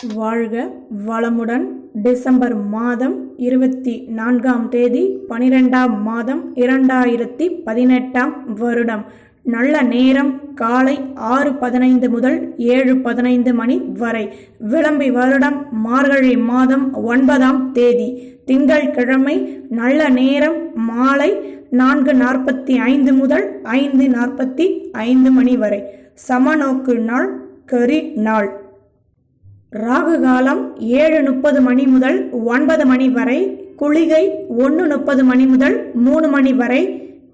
வாழ்க வளமுடன். டிசம்பர் மாதம் 24ஆம் தேதி 12ஆம் மாதம் 2018ஆம் வருடம். நல்ல நேரம் காலை 6:15 முதல் 7:15 மணி வரை. விளம்பி வருடம் மார்கழி மாதம் 9ஆம் தேதி திங்கட்கிழமை. நல்ல நேரம் மாலை 4:45 முதல் 5:45 மணி வரை. சமநோக்கு நாள் கரி நாள். ராகு காலம் 7:30 மணி முதல் 9 மணி வரை. குளிகை 1:30 மணி முதல் 3 மணி வரை.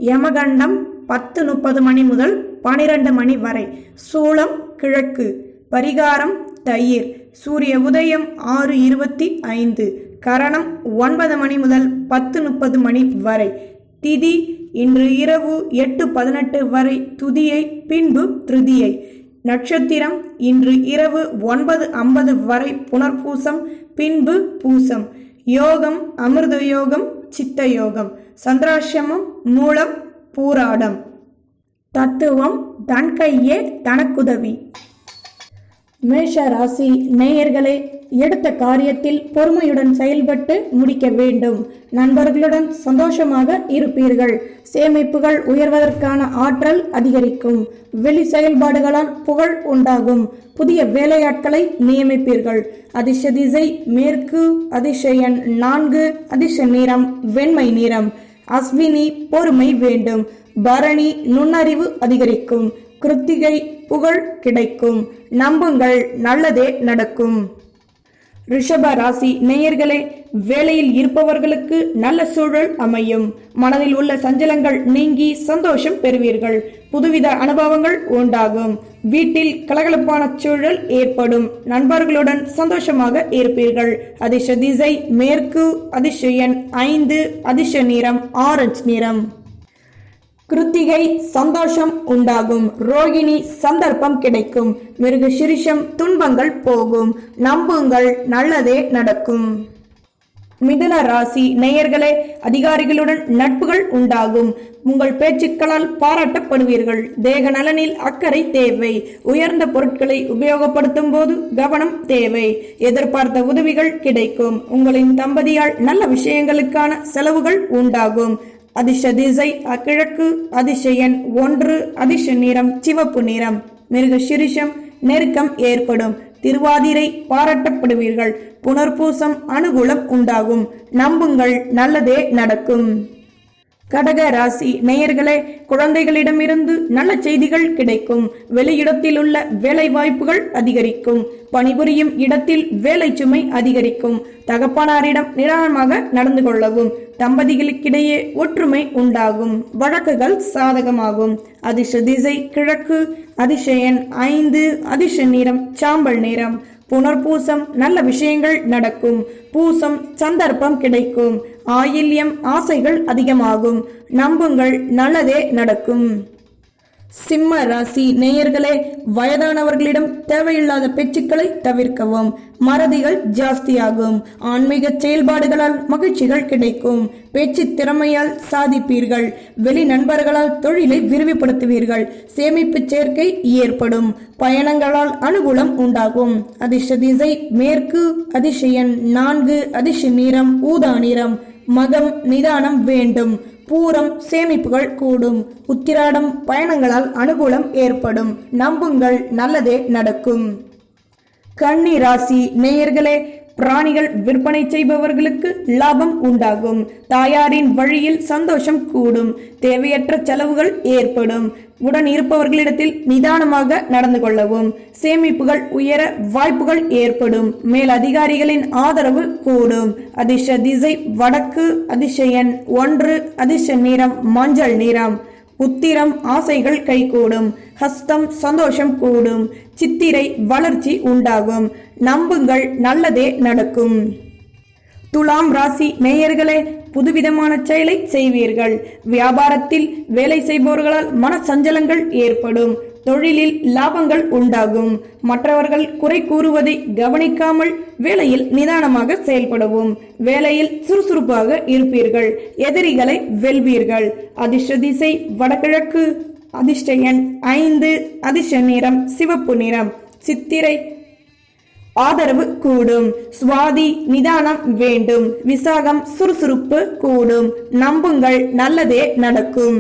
யமகண்டம் 10:30 மணி முதல் 12 மணி வரை. சூலம் கிழக்கு. பரிகாரம் தயிர். சூரிய உதயம் 6:25. கரணம் 9 மணி முதல் 10:30 மணி வரை. திதி இன்று இரவு 8:18 வரை துதியை, பின்பு திருதியை. நட்சத்திரம் இன்று இரவு 9:50 வரை புனர்பூசம், பின்பு பூசம். யோகம் அமிர்த யோகம், சித்த யோகம். சந்திராசிரமம் மூலம் பூராடம். தத்துவம் தன் கையே தனக்குதவி. மேஷ ராசி நேயர்களே, எடுத்த காரியத்தில் பொறுமையுடன் செயல்பட்டு முடிக்க வேண்டும். நண்பர்களுடன் சந்தோஷமாக இருப்பீர்கள். சேமிப்புகள் உயர்வதற்கான ஆற்றல் அதிகரிக்கும். வெளி செயல்பாடுகளால் புகழ் உண்டாகும். புதிய வேலையாட்களை நியமிப்பீர்கள். அதிர்ஷ்ட திசை மேற்கு. அதிர்ஷ்ட எண் 4. அதிர்ஷ்ட நிறம் வெண்மை நிறம். அஸ்வினி பொறுமை வேண்டும். பரணி நுண்ணறிவு அதிகரிக்கும். கிருத்திகை புகழ் கிடைக்கும். நம்புங்கள், நல்லதே நடக்கும். ரிஷப ராசி நேயர்களே, வேலையில் இருப்பவர்களுக்கு நல்ல சூழல் அமையும். மனதில் உள்ள சஞ்சலங்கள் நீங்கி சந்தோஷம் பெறுவீர்கள். புதுவித அனுபவங்கள் உண்டாகும். வீட்டில் கலகலப்பான சூழல் ஏற்படும். நண்பர்களுடன் சந்தோஷமாக இருப்பீர்கள். அதிர்ஷ்ட திசை மேற்கு. அதிர்ஷ்ட எண் 5. அதிர்ஷ்ட நிறம் ஆரஞ்சு நிறம். கிருத்திகை சந்தோஷம் உண்டாகும். ரோகிணி சந்தர்ப்பம் கிடைக்கும். மிருகசீரிஷம் துன்பங்கள் போகும். நம்புங்கள், நல்லதே நடக்கும். மிதுன ராசி நேயர்களே, அதிகாரிகளுடன் நட்புகள் உண்டாகும். உங்கள் பேச்சுக்களால் பாராட்டப்படுவீர்கள். தேக நலனில் அக்கறை தேவை. உயர்ந்த பொருட்களை உபயோகப்படுத்தும் போது கவனம் தேவை. எதிர்பார்த்த உதவிகள் கிடைக்கும். உங்களின் தம்பதியால் நல்ல விஷயங்களுக்கான செலவுகள் உண்டாகும். அதிர்ஷ்ட திசை கிழக்கு. அதிர்ஷ்ட எண் 1. அதிர்ஷ்ட நிறம் சிவப்பு நிறம். மிருகசீரிஷம் நெருக்கம் ஏற்படும். திருவாதிரை பாராட்டப்படுவீர்கள். புனர்பூசம் அனுகூலம் உண்டாகும். நம்புங்கள், நல்லதே நடக்கும். கடக ராசி நேயர்களே, குழந்தைகளிடமிருந்து நல்ல செய்திகள் கிடைக்கும். வெளியிடத்தில் உள்ள வேலை வாய்ப்புகள் அதிகரிக்கும். பணிபுரியும் இடத்தில் வேலை சுமை அதிகரிக்கும். தகப்பனாரிடம் நிதானமாக நடந்து கொள்ளவும். தம்பதிகளுக்கிடையே ஒற்றுமை உண்டாகும். வழக்குகள் சாதகமாகும். அதிர்ஷ்ட திசை கிழக்கு. அதிர்ஷ்ட எண் 5. அதிர்ஷ்ட நிறம் சாம்பல் நிறம். புனர்பூசம் நல்ல விஷயங்கள் நடக்கும். பூசம் சந்தர்ப்பம் கிடைக்கும். ஆயில்யம் ஆசைகள் அதிகமாகும். நம்புங்கள், நல்லதே நடக்கும். சிம்ம ராசி நேயர்களே, வயதானவர்களிடம் தேவையில்லாத பேச்சுக்களை தவிர்க்கவும். மறதிகள் ஜாஸ்தியாகும். ஆன்மீக செயல்பாடுகளால் மகிழ்ச்சிகள் கிடைக்கும். பேச்சு திறமையால் சாதிப்பீர்கள். வெளி நண்பர்களால் தொழிலை விரிவுபடுத்துவீர்கள். சேமிப்பு சேர்க்கை ஏற்படும். பயணங்களால் அனுகூலம் உண்டாகும். அதிர்ஷ்ட திசை மேற்கு. அதிர்ஷ்ட எண் 4. அதிர்ஷ்ட நிறம் ஊதா நிறம். மகம் நிதானம் வேண்டும். பூரம் சேமிப்புகள் கூடும். உத்திராடம் பயணங்களால் அனுகூலம் ஏற்படும். நம்புங்கள், நல்லதே நடக்கும். கன்னி ராசி நேயர்களே, பிராணிகள் விற்பனை செய்பவர்களுக்கு லாபம் உண்டாகும். தாயாரின் வழியில் சந்தோஷம் கூடும். தேவையற்ற செலவுகள் ஏற்படும். உடன் இருப்பவர்களிடத்தில் நிதானமாக நடந்து கொள்ளவும். சேமிப்புகள் உயர வாய்ப்புகள் ஏற்படும். மேல் அதிகாரிகளின் ஆதரவு கூடும். அதிர்ஷ்ட திசை வடக்கு. அதிர்ஷ்ட எண் 1. அதிர்ஷ்ட நிறம் மஞ்சள் நிறம். உத்திரம் ஆசைகள் கைகூடும். ஹஸ்தம் சந்தோஷம் கூடும். சித்திரை வளர்ச்சி உண்டாகும். நம்புங்கள், நல்லதே நடக்கும். துலாம் ராசி நேயர்களே, புதுவிதமான செயலை செய்வீர்கள். வியாபாரத்தில் வேலை செய்பவர்களால் மன சஞ்சலங்கள் ஏற்படும். தொழிலில் லாபங்கள் உண்டாகும். மற்றவர்கள் குறை கூறுவதை கவனிக்காமல் வேலையில் நிதானமாக செயல்படவும். வேலையில் சுறுசுறுப்பாக இருப்பீர்கள். எதிரிகளை வெல்வீர்கள். அதிர்ஷ்ட திசை வடகிழக்கு. அதிர்ஷ்ட எண் 5. அதிர்ஷ்ட நிறம் சிவப்பு நிறம். சித்திரை ஆதரவு கூடும். சுவாதி நிதானம் வேண்டும். விசாகம் சுறுசுறுப்பு கூடும். நம்புங்கள், நல்லதே நடக்கும்.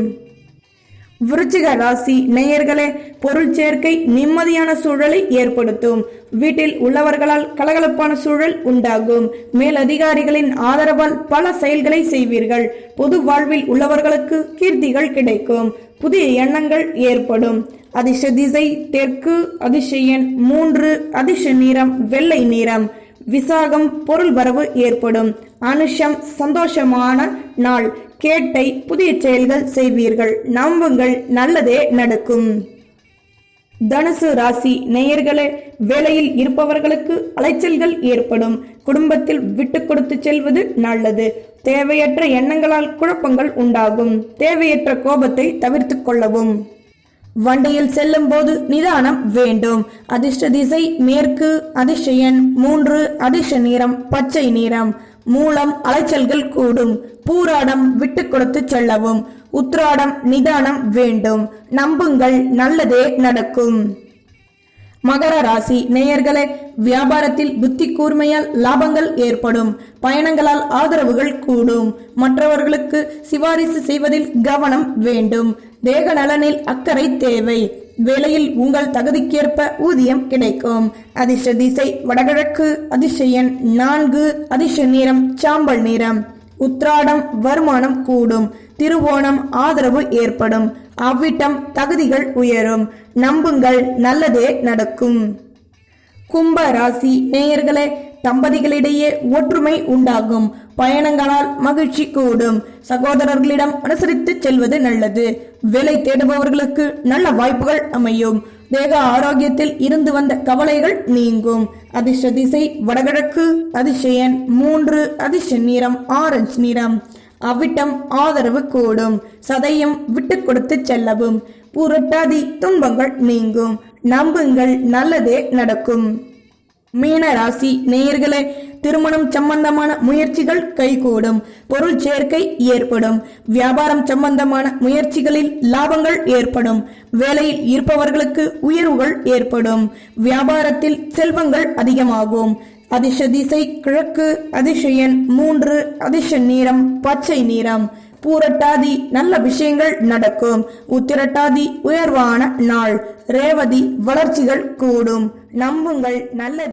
விருச்சிக ராசி நேயர்களே, பொருள் சேர்க்கை நிம்மதியான சூழலை ஏற்படுத்தும். வீட்டில் உள்ளவர்களால் கலகலப்பான சூழல் உண்டாகும். மேலதிகாரிகளின் ஆதரவால் பல செயல்களை செய்வீர்கள். பொது வாழ்வில் உள்ளவர்களுக்கு கீர்த்திகள் கிடைக்கும். புதிய எண்ணங்கள் ஏற்படும். அதிர்ஷ்ட திசை தெற்கு. அதிர்ஷ்ட எண் 3. அதிர்ஷ்ட நிறம் வெள்ளை நிறம். விசாகம் பொருள் வரவு ஏற்படும். அனுஷம் சந்தோஷமான நாள். கேட்டை புதிய செயல்கள் செய்வீர்கள். நம்புங்கள், நல்லதே நடக்கும். தனுசு ராசி நேயர்களே, வேலையில் இருப்பவர்களுக்கு அலைச்சல்கள் ஏற்படும். குடும்பத்தில் விட்டு கொடுத்து செல்வது நல்லது. தேவையற்ற எண்ணங்களால் குழப்பங்கள் உண்டாகும். தேவையற்ற கோபத்தை தவிர்த்து கொள்ளவும். வண்டியில் செல்லும் போது நிதானம் வேண்டும். அதிர்ஷ்ட திசை மேற்கு. அதிர்ஷ்ட எண் 3. அதிர்ஷ்ட நிறம் பச்சை நிறம். மூலம் அலைச்சல்கள் கூடும். பூராடம் விட்டு கொடுத்து செல்லவும். உத்ராடம் நிதானம் வேண்டும். நம்புங்கள், நல்லதே நடக்கும். மகர ராசி நேயர்களே, வியாபாரத்தில் புத்தி கூர்மையால் லாபங்கள் ஏற்படும். பயணங்களால் ஆதரவுகள் கூடும். மற்றவர்களுக்கு சிபாரிசு செய்வதில் கவனம் வேண்டும். தேக நலனில் அக்கறை தேவை. வேலையில் உங்கள் தகுதிக்கேற்ப ஊதியம் கிடைக்கும். அதிர்ஷ்ட திசை வடகிழக்கு. அதிர்ஷ்ட எண் 4. அதிர்ஷ்ட நிறம் சாம்பல் நிறம். உத்ராடம் வருமானம் கூடும். திருவோணம் ஆதரவு ஏற்படும். அவ்விட்டம் தகுதிகள் உயரும். நம்புங்கள், நல்லதே நடக்கும். கும்ப ராசி நேயர்களே, தம்பதிகளிடையே ஒற்றுமை உண்டாகும். பயணங்களால் மகிழ்ச்சி கூடும். சகோதரர்களிடம் அனுசரித்து செல்வது நல்லது. வேலை தேடுபவர்களுக்கு நல்ல வாய்ப்புகள் அமையும். தேக ஆரோக்கியத்தில் இருந்து வந்த கவலைகள் நீங்கும். அதிர்ஷ்ட திசை வடகிழக்கு. அதிர்ஷ்ட எண் 3. அதிர்ஷ்ட நிறம் ஆரஞ்சு நிறம். அவ்விட்டம் ஆதரவு கூடும். சதையும் விட்டு கொடுத்து செல்லவும். பூரட்டாதி துன்பங்கள் நீங்கும். நம்புங்கள், நல்லதே நடக்கும். மீன ராசி நேயர்களே, திருமணம் சம்பந்தமான முயற்சிகள் கைகூடும். பொருள் சேர்க்கை ஏற்படும். வியாபாரம் சம்பந்தமான முயற்சிகளில் லாபங்கள் ஏற்படும். வேலையில் இருப்பவர்களுக்கு உயர்வுகள் ஏற்படும். வியாபாரத்தில் செல்வங்கள் அதிகமாகும். அதிர்ஷ்ட திசை கிழக்கு. அதிர்ஷ்ட எண் 3. அதிர்ஷ்ட நிறம் பச்சை நிறம். பூரட்டாதி நல்ல விஷயங்கள் நடக்கும். உத்திரட்டாதி உயர்வான நாள். ரேவதி வளர்ச்சிகள் கூடும். நம்புங்கள், நல்லது.